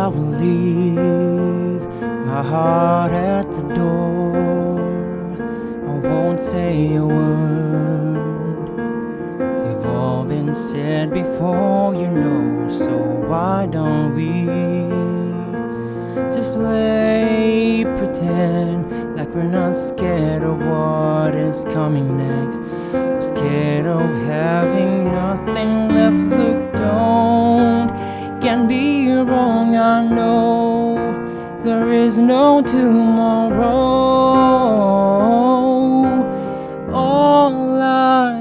I will leave my heart at the door. I won't say a word. They've all been said before, you know. So why don't we just play pretend like we're not scared of what is coming next? We're scared of having nothing left. Look, don't get me wrong, I know there is no tomorrow. All I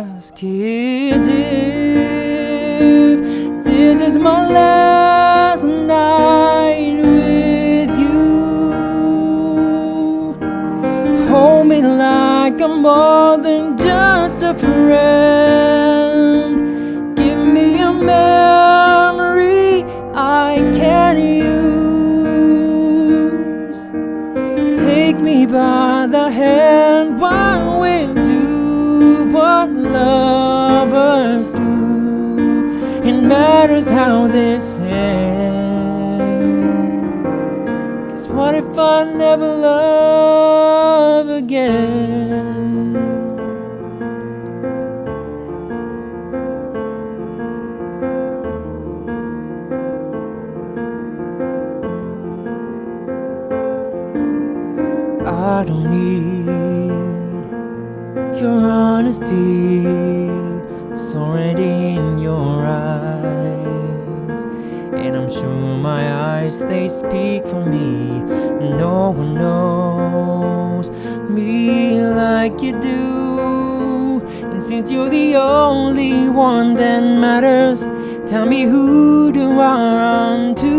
ask is if this is my last night with you, hold me like I'm more than just a friend. Give me a memory I can use. Take me by the hand while we do what lovers do. It matters how this ends, 'cause what if I never love again? I don't need your honesty, it's already in your eyes. And I'm sure my eyes, they speak for me. No one knows me like you do. And since you're the only one that matters, tell me, who do I run to?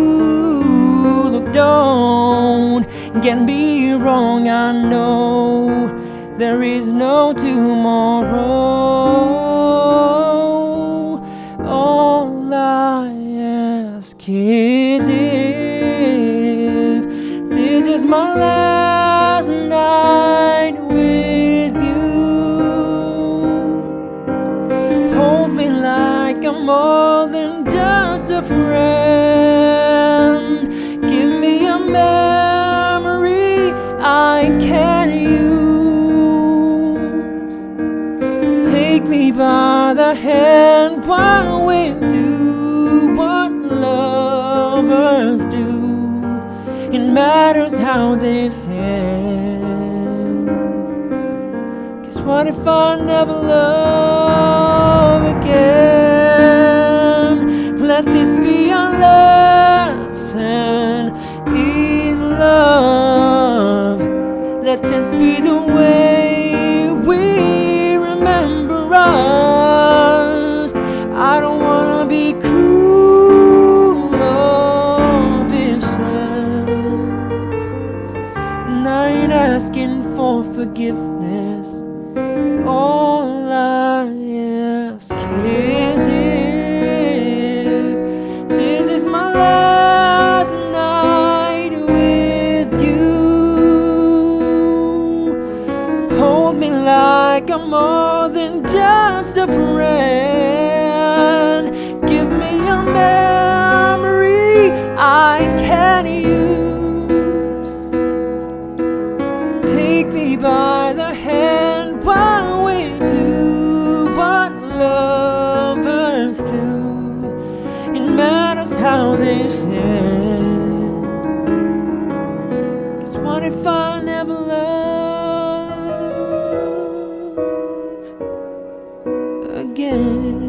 Look, don't get me wrong, I know there is no tomorrow. All I ask is if this is my last night with you, hold me like I'm more than just a friend. Give me a memory I can use. Take me by the hand while we do what lovers do. It matters how this ends, 'cause what if I never love again? Let this be our lesson in love. Let this be the way we remember us. I don't wanna be cruel or vicious, and I ain't asking for forgiveness. All I ask is if this is my last night with you, hold me like I'm more than just a friend. Give me a memory I can use. Take me by the hand while we do what lovers do. It matters how this ends, 'cause what if I never love again?